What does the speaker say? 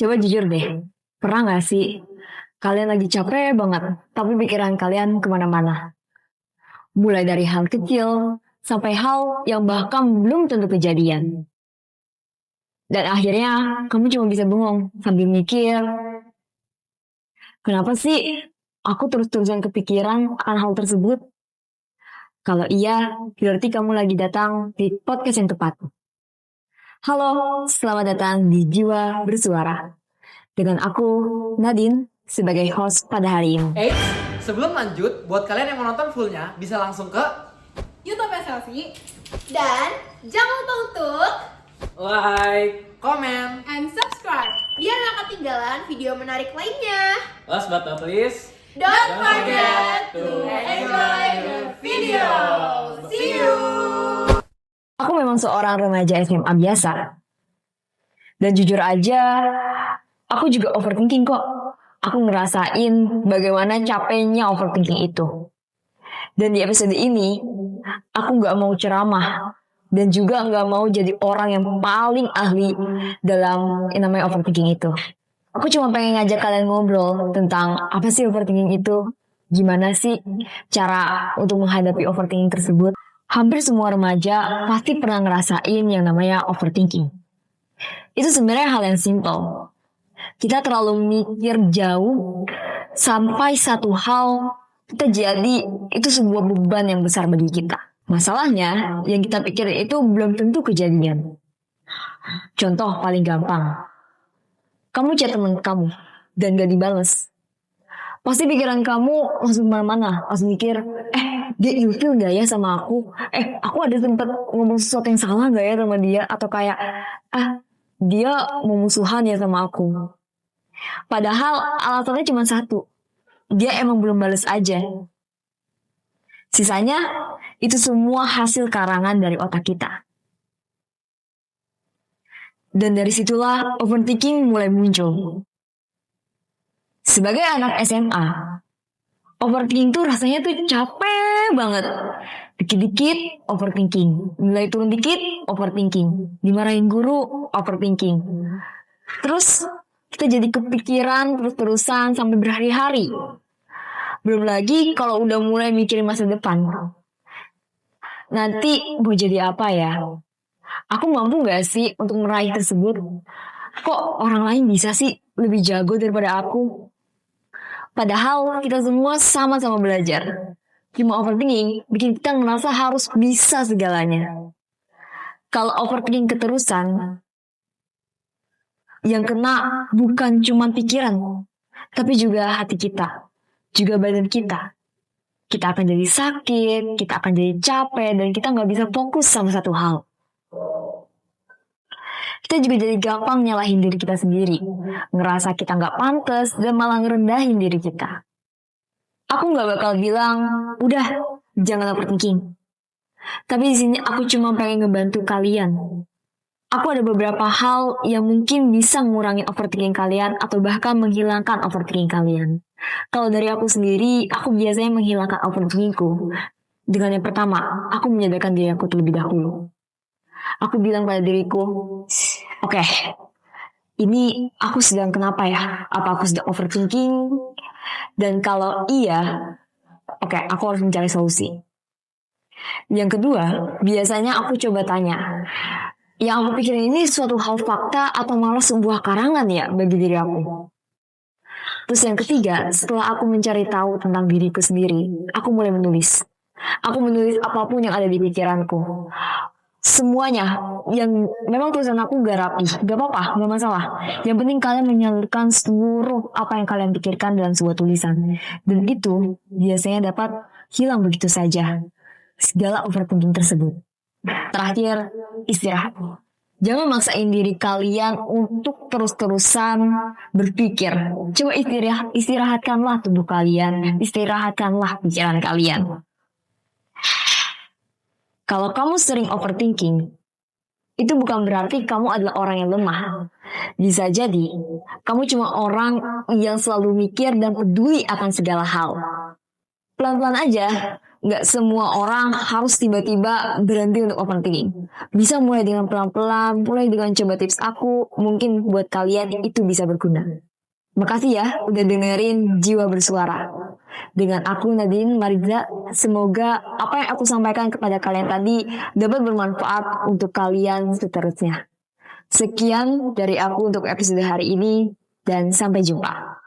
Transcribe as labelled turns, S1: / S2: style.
S1: Coba jujur deh, pernah gak sih kalian lagi capek banget, tapi pikiran kalian kemana-mana? Mulai dari hal kecil, sampai hal yang bahkan belum tentu kejadian. Dan akhirnya kamu cuma bisa bengong sambil mikir, kenapa sih aku terus-terusan kepikiran akan hal tersebut? Kalau iya, berarti kamu lagi datang di podcast yang tepat. Halo, selamat datang di Jiwa Bersuara. Dengan aku, Nadine, sebagai host pada hari ini.
S2: Sebelum lanjut, buat kalian yang mau nonton fullnya, bisa langsung ke
S3: YouTube Selfie. Dan jangan lupa untuk
S2: like, comment,
S3: and subscribe biar gak ketinggalan video menarik lainnya.
S2: last but not least,
S3: Don't forget to enjoy the video. See you.
S1: Aku memang seorang remaja SMA biasa. Dan jujur aja, aku juga overthinking kok. Aku ngerasain bagaimana capeknya overthinking itu. Dan di episode ini, aku gak mau ceramah. Dan juga gak mau jadi orang yang paling ahli dalam yang namanya overthinking itu. Aku cuma pengen ngajak kalian ngobrol tentang apa sih overthinking itu. Gimana sih cara untuk menghadapi overthinking tersebut. Hampir semua remaja pasti pernah ngerasain yang namanya overthinking. Itu sebenarnya hal yang simple. Kita terlalu mikir jauh sampai satu hal kita jadi itu sebuah beban yang besar bagi kita. Masalahnya yang kita pikir itu belum tentu kejadian. Contoh paling gampang. Kamu chat temen kamu dan gak dibales. Pasti pikiran kamu langsung kemana-mana. Langsung mikir, dia ilfil gak ya sama aku? Aku ada tempat ngomong sesuatu yang salah gak ya sama dia? Atau kayak, dia mau musuhan ya sama aku. Padahal alasannya cuma satu. Dia emang belum bales aja. Sisanya, itu semua hasil karangan dari otak kita. Dan dari situlah overthinking mulai muncul. Sebagai anak SMA, overthinking tuh rasanya tuh capek banget. Dikit-dikit overthinking, nilai turun dikit overthinking, dimarahin guru overthinking. Terus kita jadi kepikiran terus-terusan sampai berhari-hari. Belum lagi kalau udah mulai mikirin masa depan. Nanti mau jadi apa ya? Aku mampu gak sih untuk meraih tersebut? Kok orang lain bisa sih lebih jago daripada aku? Padahal kita semua sama-sama belajar. Cuma overthinking bikin kita ngerasa harus bisa segalanya. Kalau overthinking keterusan, yang kena bukan cuma pikiran, tapi juga hati kita, juga badan kita. Kita akan jadi sakit, kita akan jadi capek, dan kita gak bisa fokus sama satu hal. Kita juga jadi gampang nyalahin diri kita sendiri, ngerasa kita gak pantas dan malah ngerendahin diri kita. Aku gak bakal bilang, udah jangan overthinking. Tapi di sini aku cuma pengen ngebantu kalian. Aku ada beberapa hal yang mungkin bisa ngurangin overthinking kalian atau bahkan menghilangkan overthinking kalian. Kalau dari aku sendiri, aku biasanya menghilangkan overthinkingku dengan yang pertama, aku menyadarkan diri aku terlebih dahulu. Aku bilang pada diriku, oke, ini aku sedang kenapa ya? Apa aku sedang overthinking? Dan kalau iya, oke, aku harus mencari solusi. Yang kedua, biasanya aku coba tanya, yang aku pikirin ini suatu hal fakta atau malah sebuah karangan ya bagi diri aku. Terus yang ketiga, setelah aku mencari tahu tentang diriku sendiri, aku mulai menulis. Aku menulis apapun yang ada di pikiranku. Semuanya yang memang tulisan aku gak rapi, gak apa-apa, gak masalah. Yang penting kalian menyalurkan seluruh apa yang kalian pikirkan dalam sebuah tulisan. Dan itu biasanya dapat hilang begitu saja segala overthinking tersebut. Terakhir, istirahat. Jangan maksain diri kalian untuk terus-terusan berpikir. Coba istirahatkanlah tubuh kalian, istirahatkanlah pikiran kalian. Kalau kamu sering overthinking, itu bukan berarti kamu adalah orang yang lemah. Bisa jadi, kamu cuma orang yang selalu mikir dan peduli akan segala hal. Pelan-pelan aja, Nggak semua orang harus tiba-tiba berhenti untuk overthinking. Bisa mulai dengan pelan-pelan, mulai dengan coba tips aku. Mungkin buat kalian itu bisa berguna. Makasih ya udah dengerin Jiwa Bersuara. Dengan aku Nadine Mariza, semoga apa yang aku sampaikan kepada kalian tadi dapat bermanfaat untuk kalian seterusnya. Sekian dari aku untuk episode hari ini dan sampai jumpa.